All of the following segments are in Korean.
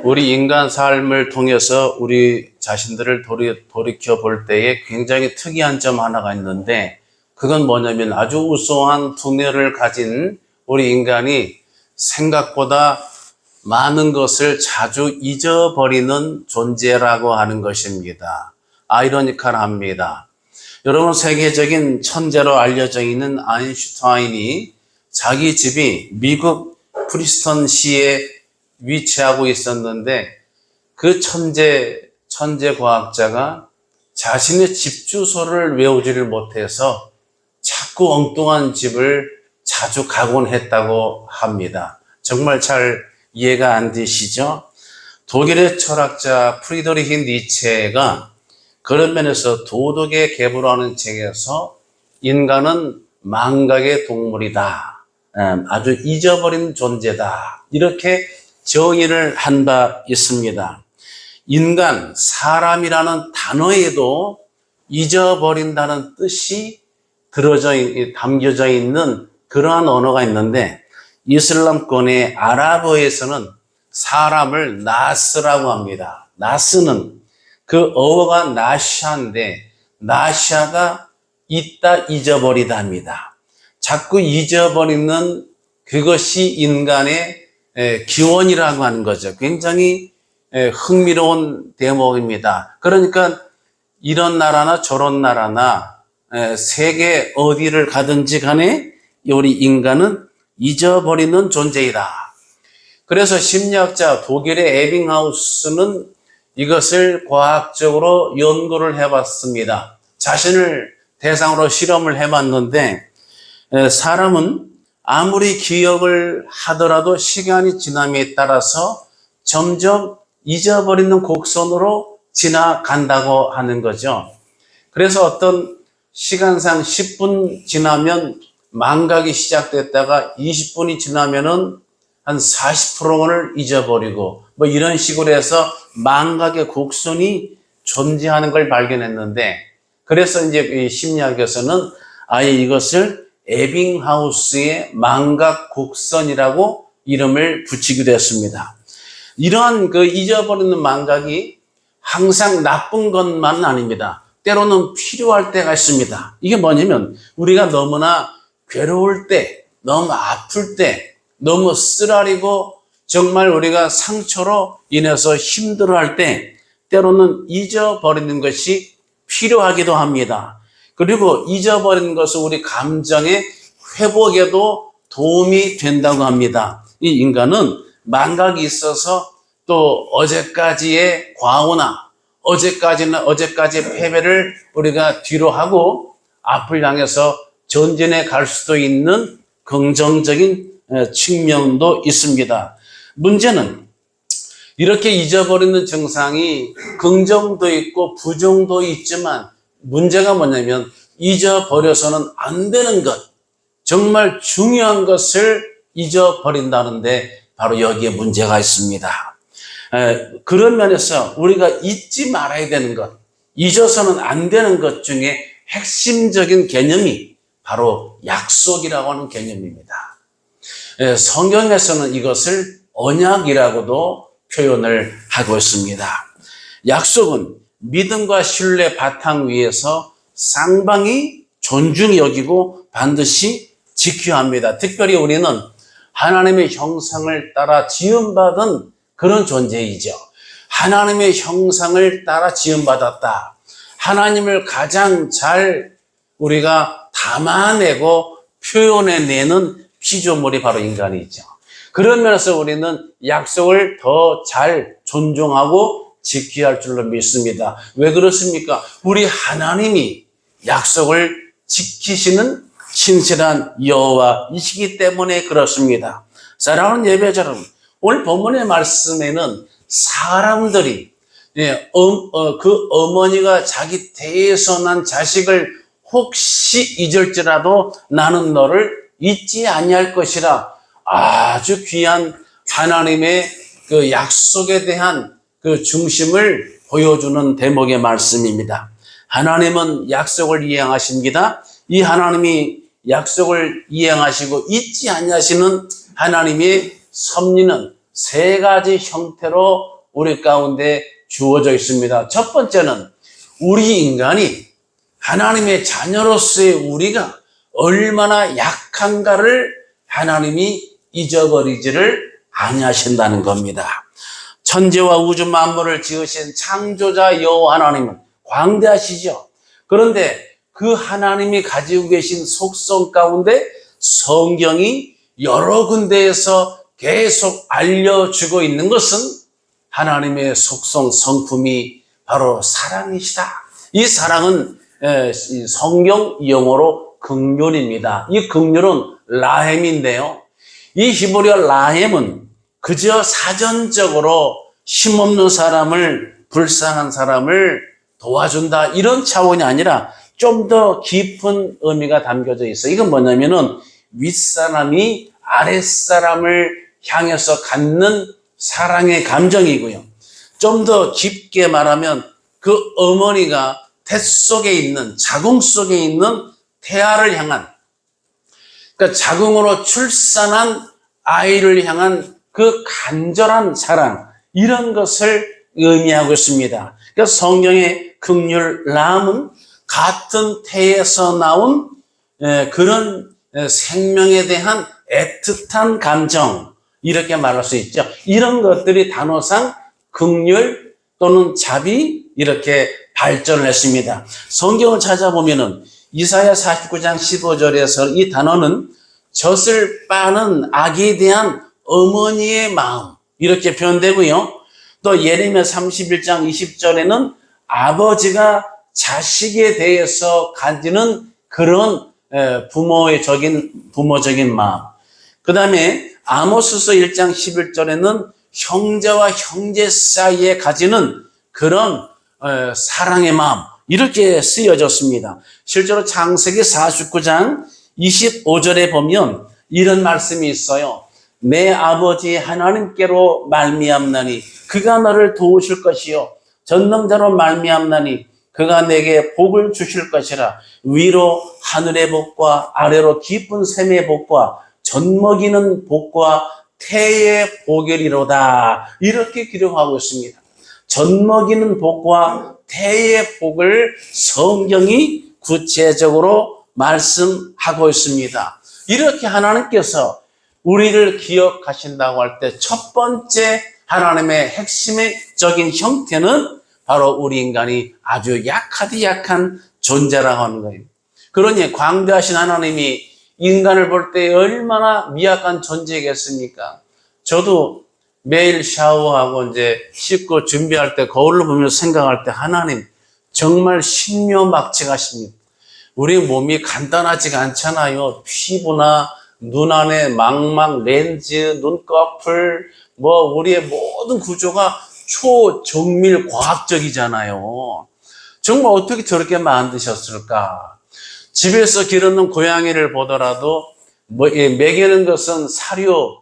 우리 인간 삶을 통해서 우리 자신들을 돌이켜 볼 때에 굉장히 특이한 점 하나가 있는데, 그건 뭐냐면 아주 우수한 두뇌를 가진 우리 인간이 생각보다 많은 것을 자주 잊어버리는 존재라고 하는 것입니다. 아이러니컬합니다. 여러분, 세계적인 천재로 알려져 있는 아인슈타인이 자기 집이 미국 프리스턴시에 위치하고 있었는데, 그 천재 과학자가 자신의 집 주소를 외우지를 못해서 자꾸 엉뚱한 집을 자주 가곤 했다고 합니다. 정말 잘 이해가 안 되시죠? 독일의 철학자 프리드리히 니체가 그런 면에서 도덕의 계보라는 책에서 인간은 망각의 동물이다, 아주 잊어버린 존재다, 이렇게 정의를 한 바 있습니다. 인간, 사람이라는 단어에도 잊어버린다는 뜻이 담겨져 있는 그러한 언어가 있는데, 이슬람권의 아랍어에서는 사람을 나스라고 합니다. 나스는 그 어가 나샤인데, 나샤가 있다, 잊어버리다 합니다. 자꾸 잊어버리는 그것이 인간의 기원이라고 하는 거죠. 굉장히 흥미로운 대목입니다. 그러니까 이런 나라나 저런 나라나 세계 어디를 가든지 간에 우리 인간은 잊어버리는 존재이다. 그래서 심리학자 독일의 에빙하우스는 이것을 과학적으로 연구를 해봤습니다. 자신을 대상으로 실험을 해봤는데, 사람은 아무리 기억을 하더라도 시간이 지남에 따라서 점점 잊어버리는 곡선으로 지나간다고 하는 거죠. 그래서 어떤 시간상 10분 지나면 망각이 시작됐다가 20분이 지나면은 한 40%를 잊어버리고, 뭐 이런 식으로 해서 망각의 곡선이 존재하는 걸 발견했는데, 그래서 이제 이 심리학에서는 아예 이것을 에빙하우스의 망각 곡선이라고 이름을 붙이기도 했습니다. 이러한 그 잊어버리는 망각이 항상 나쁜 것만은 아닙니다. 때로는 필요할 때가 있습니다. 이게 뭐냐면, 우리가 너무나 괴로울 때, 너무 아플 때, 너무 쓰라리고 정말 우리가 상처로 인해서 힘들어할 때, 때로는 잊어버리는 것이 필요하기도 합니다. 그리고 잊어버리는 것은 우리 감정의 회복에도 도움이 된다고 합니다. 이 인간은 망각이 있어서 또 어제까지의 과오나 어제까지의 패배를 우리가 뒤로 하고 앞을 향해서 전진해 갈 수도 있는 긍정적인 측면도 있습니다. 문제는 이렇게 잊어버리는 증상이 긍정도 있고 부정도 있지만, 문제가 뭐냐면 잊어버려서는 안 되는 것, 정말 중요한 것을 잊어버린다는데 바로 여기에 문제가 있습니다. 그런 면에서 우리가 잊지 말아야 되는 것, 잊어서는 안 되는 것 중에 핵심적인 개념이 바로 약속이라고 하는 개념입니다. 성경에서는 이것을 언약이라고도 표현을 하고 있습니다. 약속은 믿음과 신뢰 바탕 위에서 쌍방이 존중히 여기고 반드시 지켜야 합니다. 특별히 우리는 하나님의 형상을 따라 지음받은 그런 존재이죠. 하나님의 형상을 따라 지음받았다. 하나님을 가장 잘 우리가 담아내고 표현해내는 피조물이 바로 인간이죠. 그런 면에서 우리는 약속을 더 잘 존중하고 지켜야 할 줄로 믿습니다. 왜 그렇습니까? 우리 하나님이 약속을 지키시는 신실한 여호와이시기 때문에 그렇습니다. 사랑하는 예배자 여러분, 오늘 본문의 말씀에는 사람들이 그 어머니가 자기 태에서 난 자식을 혹시 잊을지라도 나는 너를 잊지 아니할 것이라, 아주 귀한 하나님의 그 약속에 대한 그 중심을 보여주는 대목의 말씀입니다. 하나님은 약속을 이행하십니다. 이 하나님이 약속을 이행하시고 잊지 아니하시는 하나님의 섭리는 세 가지 형태로 우리 가운데 주어져 있습니다. 첫 번째는 우리 인간이 하나님의 자녀로서의 우리가 얼마나 약한가를 하나님이 잊어버리지를 아니하신다는 겁니다. 천지와 우주 만물을 지으신 창조자 여호와 하나님은 광대하시죠. 그런데 그 하나님이 가지고 계신 속성 가운데 성경이 여러 군데에서 계속 알려주고 있는 것은 하나님의 속성 성품이 바로 사랑이시다. 이 사랑은 성경 용어로 긍휼입니다. 이 긍휼은 라햄인데요. 이 히브리어 라햄은 그저 사전적으로 힘없는 사람을, 불쌍한 사람을 도와준다 이런 차원이 아니라 좀 더 깊은 의미가 담겨져 있어요. 이건 뭐냐면은 윗사람이 아랫사람을 향해서 갖는 사랑의 감정이고요. 좀 더 깊게 말하면 그 어머니가 태 속에 있는, 자궁 속에 있는 태아를 향한, 그러니까 자궁으로 출산한 아이를 향한 그 간절한 사랑, 이런 것을 의미하고 있습니다. 그러니까 성경의 긍휼, 라함은 같은 태에서 나온 그런 생명에 대한 애틋한 감정, 이렇게 말할 수 있죠. 이런 것들이 단어상 긍휼 또는 자비 이렇게 발전을 했습니다. 성경을 찾아보면은 이사야 49장 15절에서 이 단어는 젖을 빠는 아기에 대한 어머니의 마음 이렇게 표현되고요. 또 예레미야 31장 20절에는 아버지가 자식에 대해서 가지는 그런 부모적인 마음. 그 다음에 아모스서 1장 11절에는 형제와 형제 사이에 가지는 그런 사랑의 마음 이렇게 쓰여졌습니다. 실제로 창세기 49장 25절에 보면 이런 말씀이 있어요. 내 아버지 하나님께로 말미암나니 그가 너를 도우실 것이요 전능자로 말미암나니 그가 내게 복을 주실 것이라. 위로 하늘의 복과 아래로 깊은 샘의 복과 젖먹이는 복과 태의 복이리로다. 이렇게 기록하고 있습니다. 젖먹이는 복과 태의 복을 성경이 구체적으로 말씀하고 있습니다. 이렇게 하나님께서 우리를 기억하신다고 할 때 첫 번째 하나님의 핵심적인 형태는 바로 우리 인간이 아주 약한 존재라고 하는 거예요. 그러니 광대하신 하나님이 인간을 볼 때 얼마나 미약한 존재겠습니까? 저도 매일 샤워하고 이제 씻고 준비할 때 거울을 보면서 생각할 때 하나님 정말 신묘막측하십니다. 우리 몸이 간단하지가 않잖아요. 피부나 눈 안에 망막, 렌즈, 눈꺼풀, 우리의 모든 구조가 초정밀 과학적이잖아요. 정말 어떻게 저렇게 만드셨을까? 집에서 기르는 고양이를 보더라도 먹이는 것은 사료,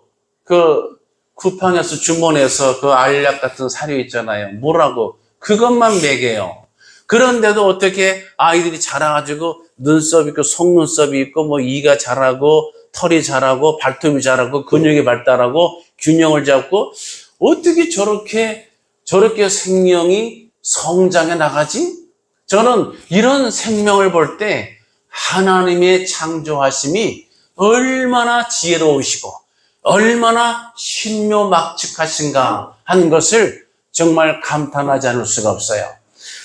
쿠팡에서 주문해서 그 알약 같은 사료 있잖아요. 뭐라고? 그것만 먹여요. 그런데도 어떻게 아이들이 자라가지고 눈썹 있고 속눈썹이 있고 이가 자라고 털이 자라고 발톱이 자라고 근육이 발달하고 균형을 잡고 어떻게 저렇게 생명이 성장해 나가지? 저는 이런 생명을 볼 때 하나님의 창조하심이 얼마나 지혜로우시고 얼마나 신묘막측하신가 하는 것을 정말 감탄하지 않을 수가 없어요.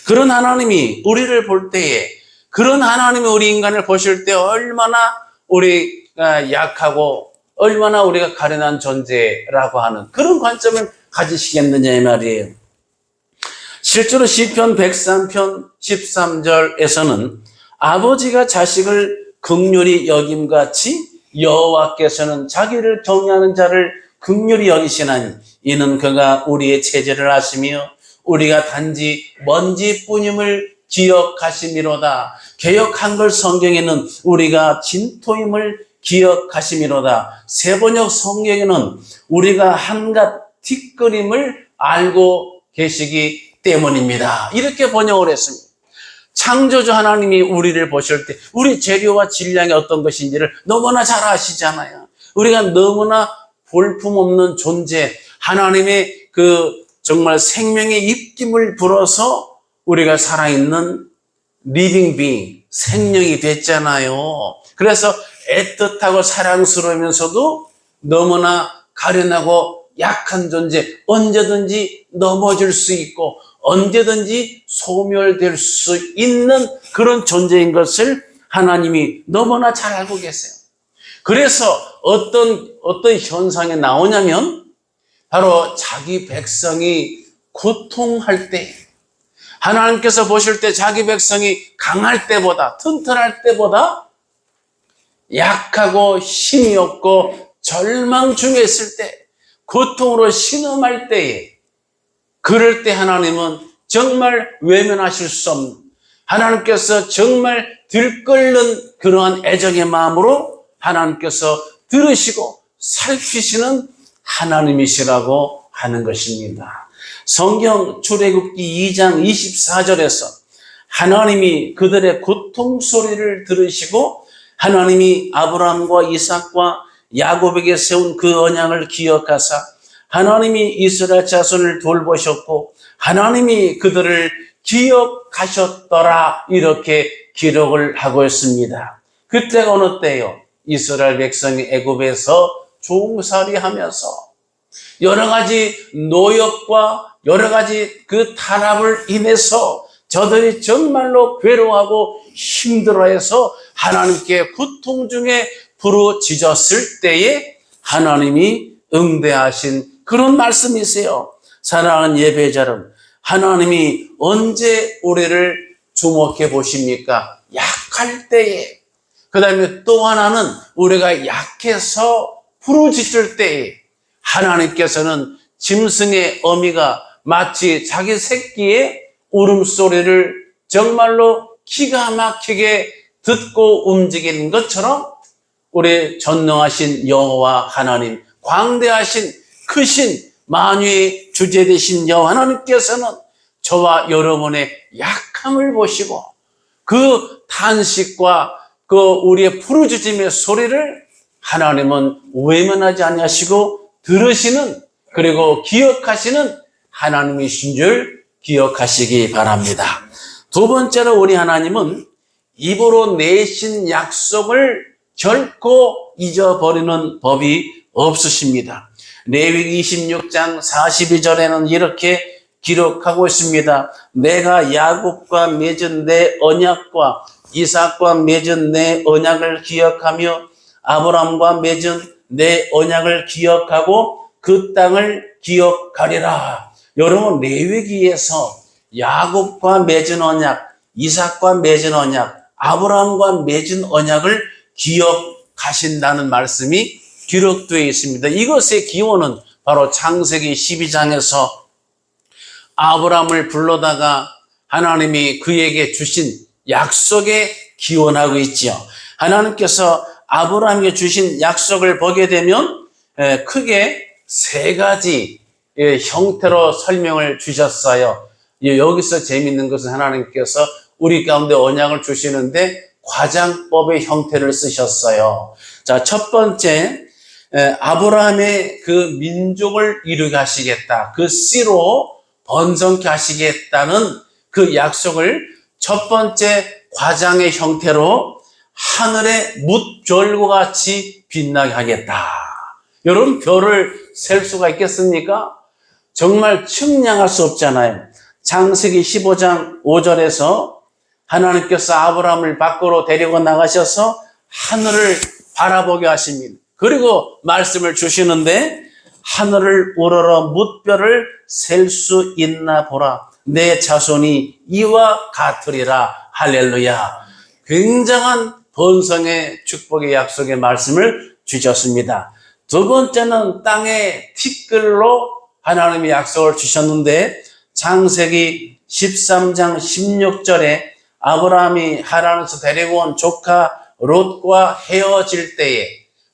그런 하나님이 우리를 볼 때에, 그런 하나님이 우리 인간을 보실 때 얼마나 우리가 약하고 얼마나 우리가 가련한 존재라고 하는 그런 관점을 가지시겠느냐 이 말이에요. 실제로 시편 103편 13절에서는 아버지가 자식을 긍휼히 여김같이 여호와께서는 자기를 경외하는 자를 긍휼히 여기시나니 이는 그가 우리의 체질을 아시며 우리가 단지 먼지뿐임을 기억하심이로다. 개역 한글 성경에는 우리가 진토임을 기억하심이로다. 세번역 성경에는 우리가 한갓 티끌임을 알고 계시기 때문입니다. 이렇게 번역을 했습니다. 창조주 하나님이 우리를 보실 때 우리 재료와 질량이 어떤 것인지를 너무나 잘 아시잖아요. 우리가 너무나 볼품없는 존재, 하나님의 그 정말 생명의 입김을 불어서 우리가 살아있는 리빙 빙, 생명이 됐잖아요. 그래서 애틋하고 사랑스러우면서도 너무나 가련하고 약한 존재, 언제든지 넘어질 수 있고 언제든지 소멸될 수 있는 그런 존재인 것을 하나님이 너무나 잘 알고 계세요. 그래서 어떤 현상이 나오냐면 바로 자기 백성이 고통할 때, 하나님께서 보실 때 자기 백성이 강할 때보다, 튼튼할 때보다 약하고 힘이 없고 절망 중에 있을 때, 고통으로 신음할 때에, 그럴 때 하나님은 정말 외면하실 수 없는, 하나님께서 정말 들끓는 그러한 애정의 마음으로 하나님께서 들으시고 살피시는 하나님이시라고 하는 것입니다. 성경 출애굽기 2장 24절에서 하나님이 그들의 고통 소리를 들으시고 하나님이 아브라함과 이삭과 야곱에게 세운 그 언약을 기억하사 하나님이 이스라엘 자손을 돌보셨고 하나님이 그들을 기억하셨더라, 이렇게 기록을 하고 있습니다. 그때가 어느 때요? 이스라엘 백성이 애굽에서 종살이하면서 여러 가지 노역과 여러 가지 그 탄압을 인해서 저들이 정말로 괴로워하고 힘들어해서 하나님께 고통 중에 부르짖었을 때에 하나님이 응대하신 그런 말씀이세요. 사랑하는 예배자 여러분, 하나님이 언제 우리를 주목해 보십니까? 약할 때에. 그 다음에 또 하나는 우리가 약해서 부르짖을 때에 하나님께서는 짐승의 어미가 마치 자기 새끼의 울음소리를 정말로 기가 막히게 듣고 움직이는 것처럼 우리 전능하신 여호와 하나님, 광대하신 크신 만유의 주제 되신 여호와 하나님께서는 저와 여러분의 약함을 보시고 그 탄식과 그 우리의 부르짖음의 소리를 하나님은 외면하지 아니하시고 들으시는, 그리고 기억하시는 하나님이신 줄 기억하시기 바랍니다. 두 번째로 우리 하나님은 입으로 내신 약속을 결코 잊어버리는 법이 없으십니다. 레위기 26장 42절에는 이렇게 기록하고 있습니다. 내가 야곱과 맺은 내 언약과 이삭과 맺은 내 언약을 기억하며 아브라함과 맺은 내 언약을 기억하고 그 땅을 기억하리라. 여러분, 레위기에서 야곱과 맺은 언약, 이삭과 맺은 언약, 아브라함과 맺은 언약을 기억하신다는 말씀이 기록되어 있습니다. 이것의 기원은 바로 창세기 12장에서 아브라함을 불러다가 하나님이 그에게 주신 약속에 기원하고 있지요. 하나님께서 아브라함에게 주신 약속을 보게 되면 크게 세 가지 형태로 설명을 주셨어요. 여기서 재미있는 것은 하나님께서 우리 가운데 언약을 주시는데 과장법의 형태를 쓰셨어요. 자, 첫 번째, 아브라함의 그 민족을 이루게 하시겠다, 그 씨로 번성케 하시겠다는 그 약속을 첫 번째 과장의 형태로 하늘의 뭇별과 같이 빛나게 하겠다. 여러분, 별을 셀 수가 있겠습니까? 정말 측량할 수 없잖아요. 창세기 15장 5절에서 하나님께서 아브라함을 밖으로 데리고 나가셔서 하늘을 바라보게 하십니다. 그리고 말씀을 주시는데 하늘을 우러러 뭇별을 셀 수 있나 보라. 내 자손이 이와 같으리라. 할렐루야. 굉장한 번성의 축복의 약속의 말씀을 주셨습니다. 두 번째는 땅의 티끌로 하나님의 약속을 주셨는데 창세기 13장 16절에 아브라함이 하란에서 데리고 온 조카 롯과 헤어질 때에,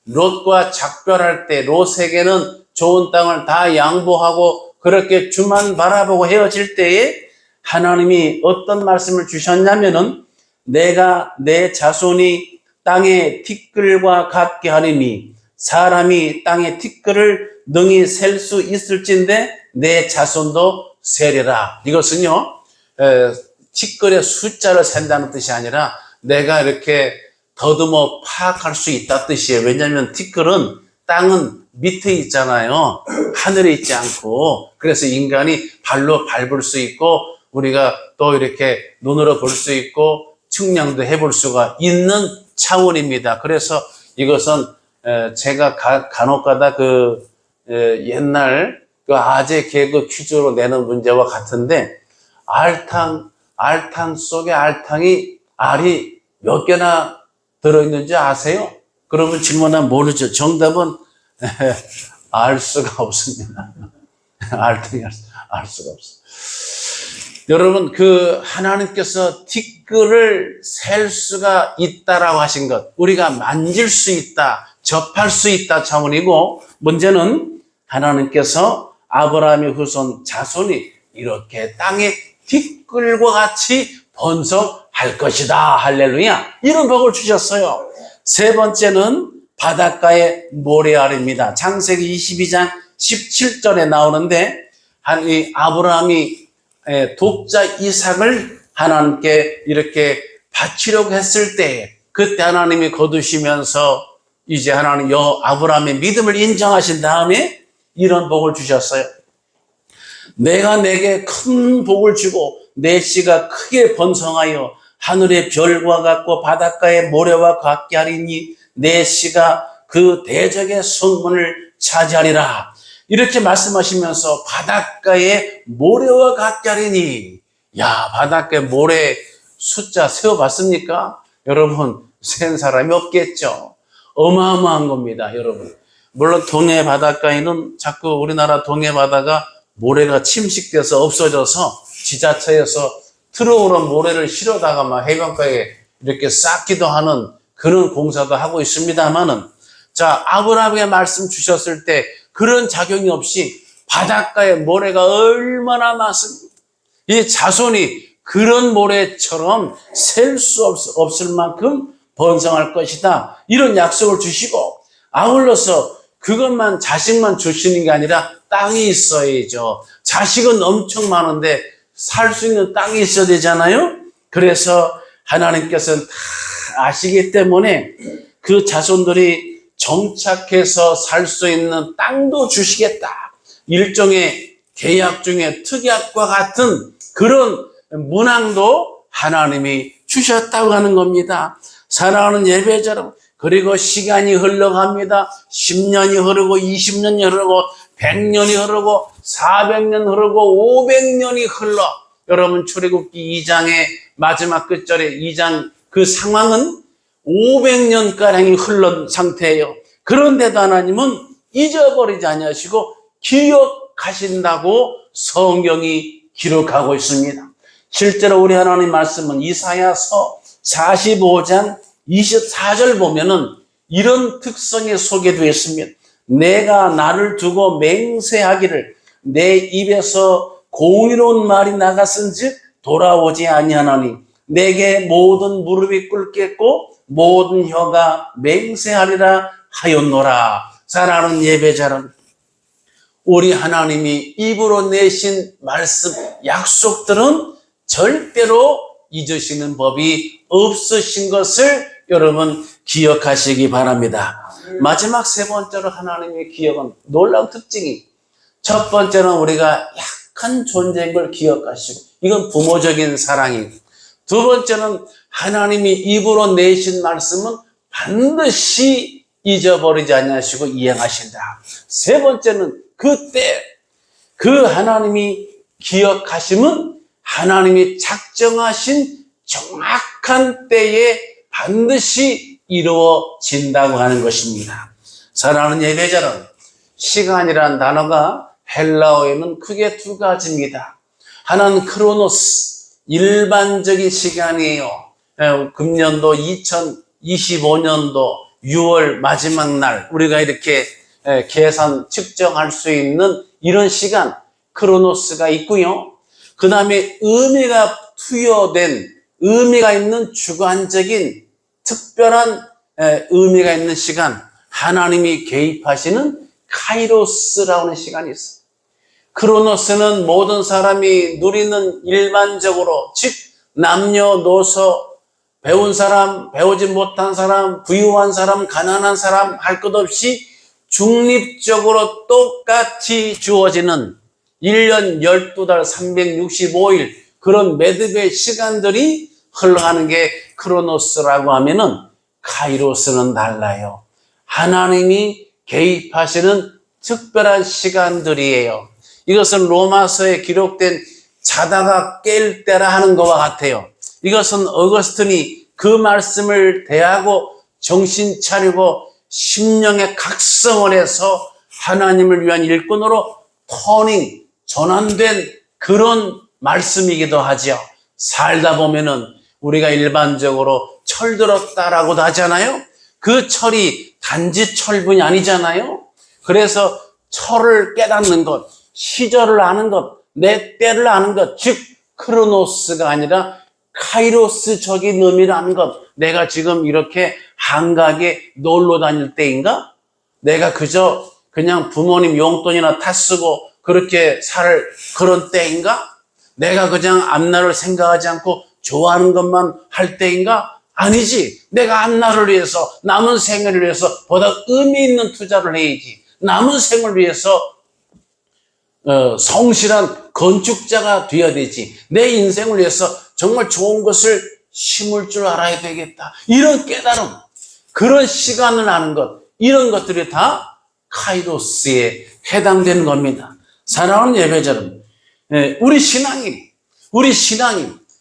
롯과 작별할 때 롯에게는 좋은 땅을 다 양보하고 그렇게 주만 바라보고 헤어질 때에 하나님이 어떤 말씀을 주셨냐면은 내가 내 자손이 땅의 티끌과 같게 하리니 사람이 땅의 티끌을 능히 셀 수 있을진데 내 자손도 세리라. 이것은요, 티끌의 숫자를 센다는 뜻이 아니라 내가 이렇게 더듬어 파악할 수 있다 뜻이에요. 왜냐하면 티끌은 땅은 밑에 있잖아요. 하늘에 있지 않고. 그래서 인간이 발로 밟을 수 있고 우리가 또 이렇게 눈으로 볼 수 있고 측량도 해볼 수가 있는 차원입니다. 그래서 이것은 제가 간혹가다 옛날 그 아재 개그 퀴즈로 내는 문제와 같은데 알탕 속에 알탕이 알이 몇 개나 들어있는지 아세요? 그러면 질문하면 모르죠. 정답은 알 수가 없습니다. 알탕이 알 수가 없어요. 여러분, 하나님께서 티끌을 셀 수가 있다라고 하신 것, 우리가 만질 수 있다, 접할 수 있다 차원이고, 문제는 하나님께서 아브라함의 후손 자손이 이렇게 땅에 티끌과 같이 번성할 것이다. 할렐루야. 이런 복을 주셨어요. 세 번째는 바닷가의 모래알입니다. 창세기 22장 17절에 나오는데, 이 아브라함이 독자 이삭을 하나님께 이렇게 바치려고 했을 때, 그때 하나님이 거두시면서 이제 하나님 아브라함의 믿음을 인정하신 다음에 이런 복을 주셨어요. 내가 내게 큰 복을 주고 내 씨가 크게 번성하여 하늘의 별과 같고 바닷가의 모래와 같게 하리니 내 씨가 그 대적의 성문을 차지하리라. 이렇게 말씀하시면서 바닷가의 모래와 같게 하리니, 야, 바닷가의 모래 숫자 세어봤습니까? 여러분, 센 사람이 없겠죠. 어마어마한 겁니다, 여러분. 물론 동해 바닷가에는 자꾸 우리나라 동해 바다가 모래가 침식돼서 없어져서 지자체에서 들어오는 모래를 실어다가 막 해변가에 이렇게 쌓기도 하는 그런 공사도 하고 있습니다만은, 자, 아브라함에게 말씀 주셨을 때 그런 작용이 없이 바닷가에 모래가 얼마나 많습니까? 이 자손이 그런 모래처럼 셀 수 없을 만큼 번성할 것이다. 이런 약속을 주시고, 아울러서 그것만, 자식만 주시는 게 아니라 땅이 있어야죠. 자식은 엄청 많은데 살 수 있는 땅이 있어야 되잖아요. 그래서 하나님께서는 다 아시기 때문에 그 자손들이 정착해서 살 수 있는 땅도 주시겠다. 일종의 계약 중에 특약과 같은 그런 문항도 하나님이 주셨다고 하는 겁니다. 사랑하는 예배자 여러분, 그리고 시간이 흘러갑니다. 10년이 흐르고 20년이 흐르고 100년이 흐르고 400년 흐르고 500년이 흘러, 여러분 출애굽기 2장의 마지막 끝절에 2장 그 상황은 500년가량이 흘른 상태예요. 그런데도 하나님은 잊어버리지 아니하시고 기억하신다고 성경이 기록하고 있습니다. 실제로 우리 하나님 말씀은 이사야서 45장 24절 보면은 이런 특성이 소개되어 있습니다. 내가 나를 두고 맹세하기를 내 입에서 공의로운 말이 나갔은즉 돌아오지 아니하나니 내게 모든 무릎이 꿇겠고 모든 혀가 맹세하리라 하였노라. 사랑하는 예배자는 우리 하나님이 입으로 내신 말씀, 약속들은 절대로 잊으시는 법이 없으신 것을 여러분 기억하시기 바랍니다. 마지막 세 번째로 하나님의 기억은 놀라운 특징이, 첫 번째는 우리가 약한 존재인 걸 기억하시고, 이건 부모적인 사랑이고, 두 번째는 하나님이 입으로 내신 말씀은 반드시 잊어버리지 아니하시고 이행하신다. 세 번째는 그때 그 하나님이 기억하심은 하나님이 작정하신 정확한 때에 반드시 이루어진다고 하는 것입니다. 사랑하는 예배자는 시간이라는 단어가 헬라어에는 크게 두 가지입니다. 하나는 크로노스, 일반적인 시간이에요. 금년도 2025년도 6월 마지막 날 우리가 이렇게 계산 측정할 수 있는 이런 시간, 크로노스가 있고요. 그 다음에 의미가 투여된, 의미가 있는 주관적인 특별한 의미가 있는 시간, 하나님이 개입하시는 카이로스라고 하는 시간이 있어. 크로노스는 모든 사람이 누리는 일반적으로, 즉 남녀노소, 배운 사람, 배우지 못한 사람, 부유한 사람, 가난한 사람 할 것 없이 중립적으로 똑같이 주어지는 1년 12달 365일 그런 매듭의 시간들이 흘러가는 게 크로노스라고 하면은, 카이로스는 달라요. 하나님이 개입하시는 특별한 시간들이에요. 이것은 로마서에 기록된 자다가 깰 때라 하는 것과 같아요. 이것은 어거스틴이 그 말씀을 대하고 정신 차리고 심령의 각성을 해서 하나님을 위한 일꾼으로 터닝, 전환된 그런 말씀이기도 하죠. 살다 보면은 우리가 일반적으로 철들었다라고도 하잖아요. 그 철이 단지 철분이 아니잖아요. 그래서 철을 깨닫는 것, 시절을 아는 것, 내 때를 아는 것, 즉 크로노스가 아니라 카이로스적인 의미를 아는 것. 내가 지금 이렇게 한가하게 놀러 다닐 때인가? 내가 그냥 부모님 용돈이나 타 쓰고 그렇게 살 그런 때인가? 내가 그냥 앞날을 생각하지 않고 좋아하는 것만 할 때인가? 아니지. 내가 앞날을 위해서, 남은 생을 위해서 보다 의미 있는 투자를 해야지. 남은 생을 위해서 성실한 건축자가 되어야 되지. 내 인생을 위해서 정말 좋은 것을 심을 줄 알아야 되겠다. 이런 깨달음, 그런 시간을 아는 것, 이런 것들이 다 카이로스에 해당되는 겁니다. 사랑하는 예배자분, 우리 신앙이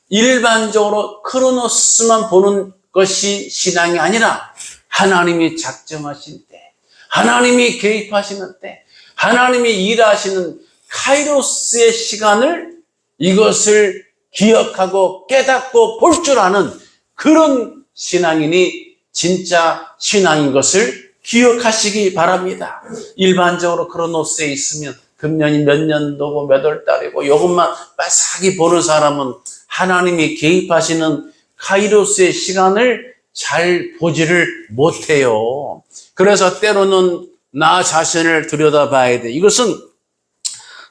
일반적으로 크로노스만 보는 것이 신앙이 아니라 하나님이 작정하신 때, 하나님이 개입하시는 때, 하나님이 일하시는 카이로스의 시간을, 이것을 기억하고 깨닫고 볼 줄 아는 그런 신앙인이 진짜 신앙인 것을 기억하시기 바랍니다. 일반적으로 크로노스에 있으면 금년이 몇 년도고 몇 월 달이고 이것만 빠삭히 보는 사람은 하나님이 개입하시는 카이로스의 시간을 잘 보지를 못해요. 그래서 때로는 나 자신을 들여다봐야 돼. 이것은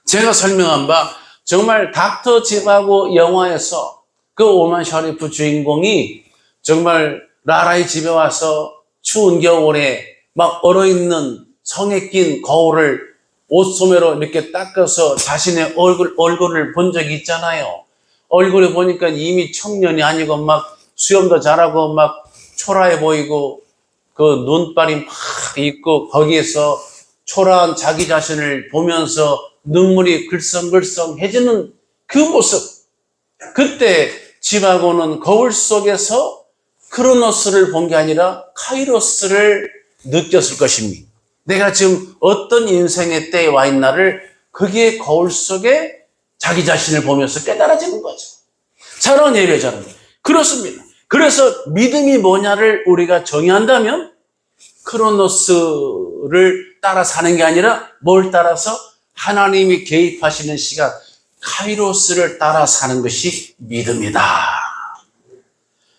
제가 설명한 바 정말 닥터 지바고 영화에서 그 오만 샤리프 주인공이 정말 라라의 집에 와서 추운 겨울에 막 얼어있는 성에 낀 거울을 옷소매로 이렇게 닦아서 자신의 얼굴을 본 적이 있잖아요. 얼굴을 보니까 이미 청년이 아니고 막 수염도 자라고 막 초라해 보이고 그 눈발이 막 있고 거기에서 초라한 자기 자신을 보면서 눈물이 글썽글썽해지는 그 모습. 그때 지바고는 거울 속에서 크로노스를 본 게 아니라 카이로스를 느꼈을 것입니다. 내가 지금 어떤 인생의 때에 와 있나를 그게 거울 속에 자기 자신을 보면서 깨달아지는 거죠. 사랑하는 예배자는 그렇습니다. 그래서 믿음이 뭐냐를 우리가 정의한다면 크로노스를 따라 사는 게 아니라 뭘 따라서? 하나님이 개입하시는 시간, 카이로스를 따라 사는 것이 믿음이다.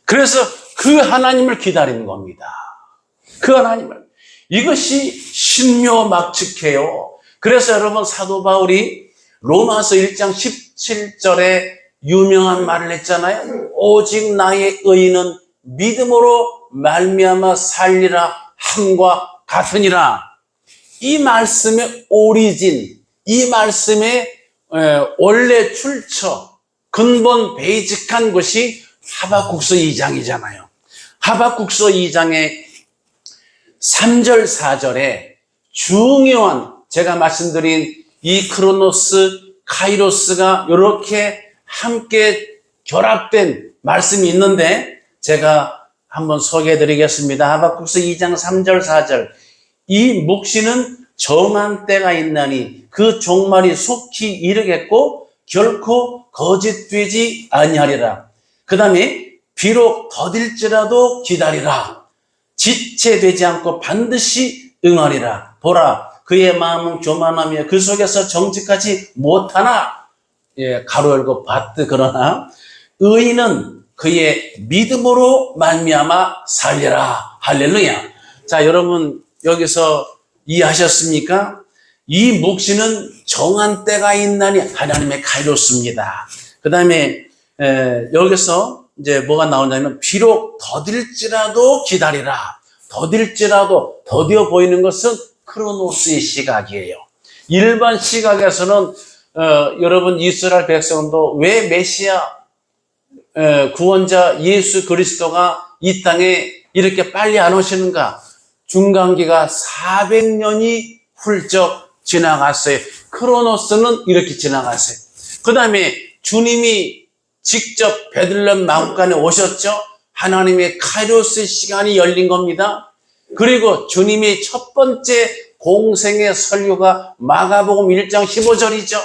그래서 그 하나님을 기다리는 겁니다. 그 하나님을. 이것이 신묘막측해요. 그래서 여러분 사도 바울이 로마서 1장 17절에 유명한 말을 했잖아요. 오직 나의 의인은 믿음으로 말미암아 살리라 함과 같으니라. 이 말씀의 오리진, 이 말씀의 원래 출처, 근본 베이직한 것이 하박국서 2장이잖아요. 하박국서 2장의 3절, 4절에 중요한, 제가 말씀드린 이 크로노스, 카이로스가 이렇게 함께 결합된 말씀이 있는데 제가 한번 소개해 드리겠습니다. 하박국서 2장 3절, 4절. 이 묵시는 정한 때가 있나니 그 종말이 속히 이르겠고 결코 거짓되지 아니하리라. 그 다음에 비록 더딜지라도 기다리라. 지체되지 않고 반드시 응하리라. 보라, 그의 마음은 교만하며 그 속에서 정직하지 못하나, 가로 열고 받드, 그러나 의인은 그의 믿음으로 말미암아 살리라. 할렐루야. 자, 여러분 여기서 이해하셨습니까? 이 묵시는 정한 때가 있나니 하나님의 카이로스입니다. 그 다음에 여기서 이제 뭐가 나오냐면 비록 더딜지라도 기다리라. 더딜지라도 더디어 보이는 것은 크로노스의 시각이에요. 일반 시각에서는 여러분 이스라엘 백성도 왜 메시아 구원자 예수 그리스도가 이 땅에 이렇게 빨리 안 오시는가? 중간기가 400년이 훌쩍 지나갔어요. 크로노스는 이렇게 지나갔어요. 그 다음에 주님이 직접 베들레헴 마구간에 오셨죠. 하나님의 카이로스 시간이 열린 겁니다. 그리고 주님의 첫 번째 공생의 설교가 마가복음 1장 15절이죠.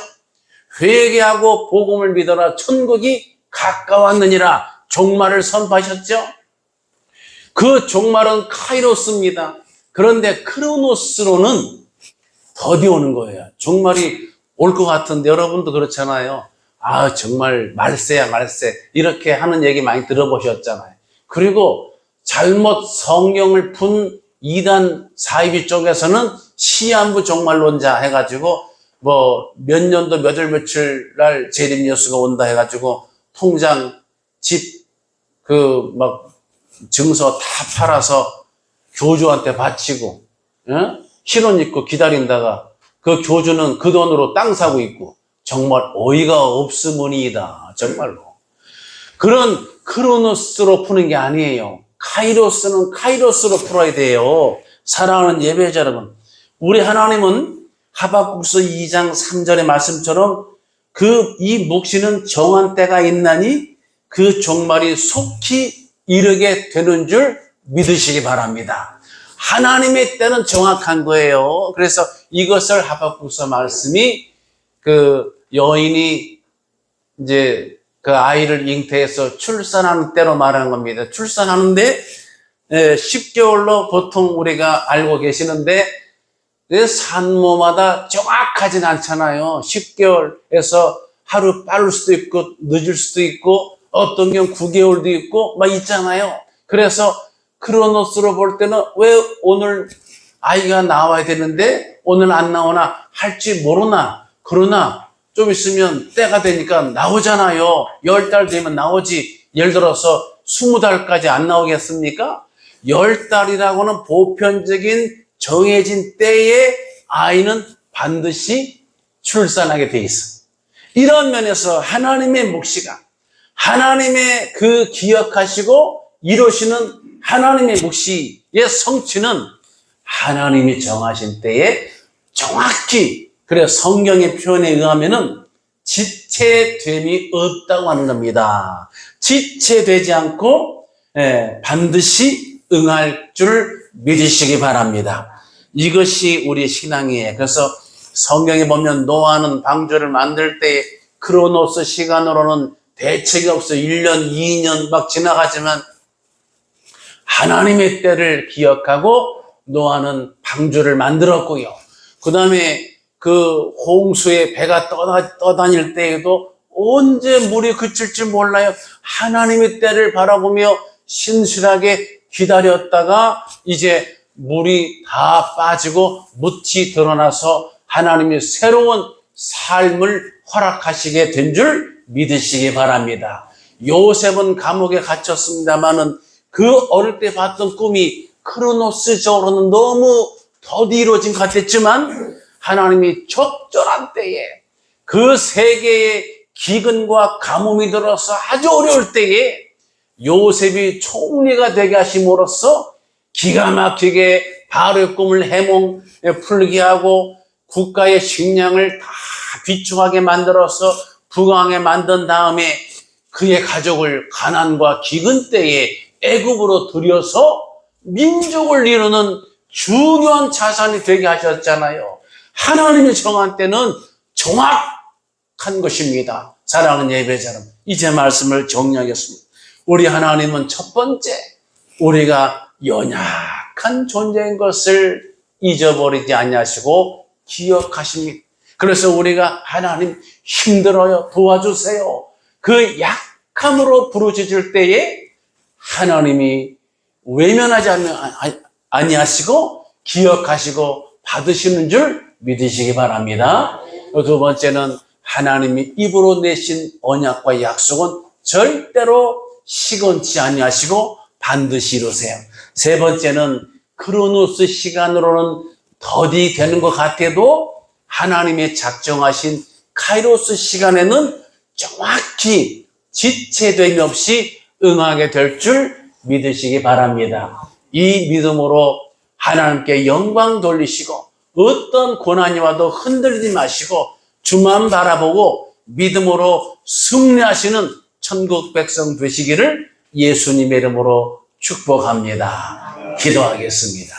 회개하고 복음을 믿어라. 천국이 가까웠느니라. 종말을 선포하셨죠. 그 종말은 카이로스입니다. 그런데 크로노스로는 더디 오는 거예요. 종말이 올 것 같은데 여러분도 그렇잖아요. 아, 정말 말세야 말세. 이렇게 하는 얘기 많이 들어보셨잖아요. 그리고 잘못 성경을 푼 이단 사이비 쪽에서는 시한부 종말론자 해가지고 뭐 몇 년도 몇 월 며칠 날 재림 예수가 온다 해가지고 통장 집 막 증서 다 팔아서 교주한테 바치고 신혼 입고 기다린다가 그 교주는 그 돈으로 땅 사고 있고 정말 어이가 없으므니이다. 정말로. 그런 크로노스로 푸는 게 아니에요. 카이로스는 카이로스로 풀어야 돼요. 사랑하는 예배자 여러분, 우리 하나님은 하박국서 2장 3절의 말씀처럼 이 묵시는 정한 때가 있나니 그 종말이 속히 이르게 되는 줄 믿으시기 바랍니다. 하나님의 때는 정확한 거예요. 그래서 이것을 하박국서 말씀이 그 여인이 이제 그 아이를 잉태해서 출산하는 때로 말하는 겁니다. 출산하는데 10개월로 보통 우리가 알고 계시는데 산모마다 정확하진 않잖아요. 10개월에서 하루 빠를 수도 있고 늦을 수도 있고 어떤 경우 9개월도 있고 막 있잖아요. 그래서 크로노스로 볼 때는 왜 오늘 아이가 나와야 되는데 오늘 안 나오나 할지 모르나. 그러나 좀 있으면 때가 되니까 나오잖아요. 10달 되면 나오지. 예를 들어서 20달까지 안 나오겠습니까? 10달이라고는 보편적인 정해진 때에 아이는 반드시 출산하게 돼 있어. 이런 면에서 하나님의 묵시가 하나님의 그 기억하시고 이루시는 하나님의 묵시의 성취는 하나님이 정하신 때에 정확히, 그래 성경의 표현에 의하면은 지체됨이 없다고 하는 겁니다. 지체되지 않고 반드시 응할 줄 믿으시기 바랍니다. 이것이 우리 신앙이에요. 그래서 성경에 보면 노아는 방주를 만들 때 크로노스 시간으로는 대책이 없어 1년, 2년 막 지나가지만 하나님의 때를 기억하고 노아는 방주를 만들었고요. 그 다음에 그 홍수의 배가 떠다닐 때에도 언제 물이 그칠지 몰라요. 하나님의 때를 바라보며 신실하게 기다렸다가 이제 물이 다 빠지고 묻이 드러나서 하나님이 새로운 삶을 허락하시게 된 줄 믿으시기 바랍니다. 요셉은 감옥에 갇혔습니다만은 그 어릴 때 봤던 꿈이 크로노스적으로는 너무 더디 이루어진 것 같았지만 하나님이 적절한 때에 그 세계의 기근과 가뭄이 들어서 아주 어려울 때에 요셉이 총리가 되게 하심으로써 기가 막히게 바로의 꿈을 해몽에 풀게 하고 국가의 식량을 다 비축하게 만들어서 부강하게 만든 다음에 그의 가족을 가난과 기근 때에 애굽으로 들여서 민족을 이루는 중요한 자산이 되게 하셨잖아요. 하나님이 정한 때는 정확한 것입니다. 사랑하는 예배자 여러분, 이제 말씀을 정리하겠습니다. 우리 하나님은 첫 번째, 우리가 연약한 존재인 것을 잊어버리지 아니하시고 기억하십니다. 그래서 우리가 하나님 힘들어요, 도와주세요. 그 약함으로 부르짖을 때에 하나님이 외면하지 아니하시고 기억하시고 받으시는 줄 믿으시기 바랍니다. 두 번째는 하나님이 입으로 내신 언약과 약속은 절대로 시건치 아니하시고 반드시 이루세요. 세 번째는 크로노스 시간으로는 더디 되는 것 같아도 하나님의 작정하신 카이로스 시간에는 정확히 지체됨이 없이 응하게 될 줄 믿으시기 바랍니다. 이 믿음으로 하나님께 영광 돌리시고 어떤 고난이 와도 흔들리지 마시고 주만 바라보고 믿음으로 승리하시는 천국 백성 되시기를 예수님의 이름으로 축복합니다. 기도하겠습니다.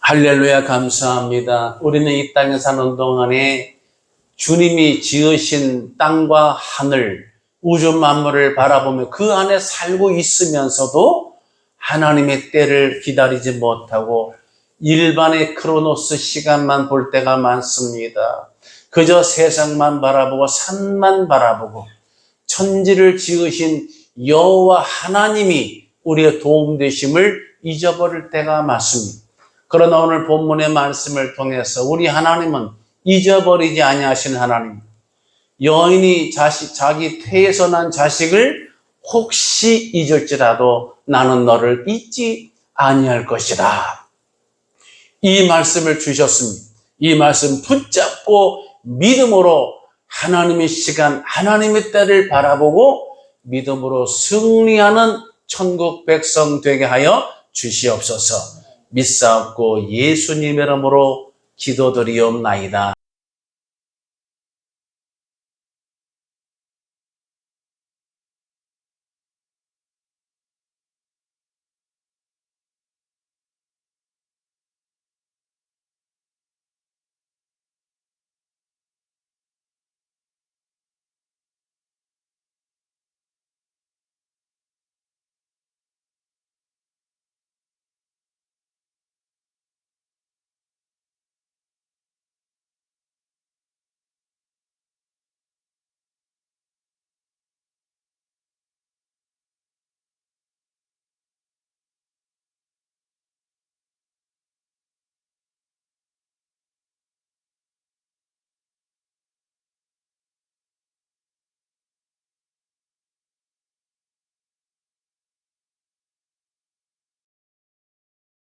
할렐루야, 감사합니다. 우리는 이 땅에 사는 동안에 주님이 지으신 땅과 하늘, 우주 만물을 바라보며 그 안에 살고 있으면서도 하나님의 때를 기다리지 못하고 일반의 크로노스 시간만 볼 때가 많습니다. 그저 세상만 바라보고 산만 바라보고 천지를 지으신 여호와 하나님이 우리의 도움 되심을 잊어버릴 때가 많습니다. 그러나 오늘 본문의 말씀을 통해서 우리 하나님은 잊어버리지 아니하신 하나님, 여인이 자기 태에서 난 자식을 혹시 잊을지라도 나는 너를 잊지 아니할 것이다. 이 말씀을 주셨습니다. 이 말씀 붙잡고 믿음으로 하나님의 시간, 하나님의 때를 바라보고 믿음으로 승리하는 천국 백성 되게 하여 주시옵소서. 믿사옵고 예수님의 이름으로 기도드리옵나이다.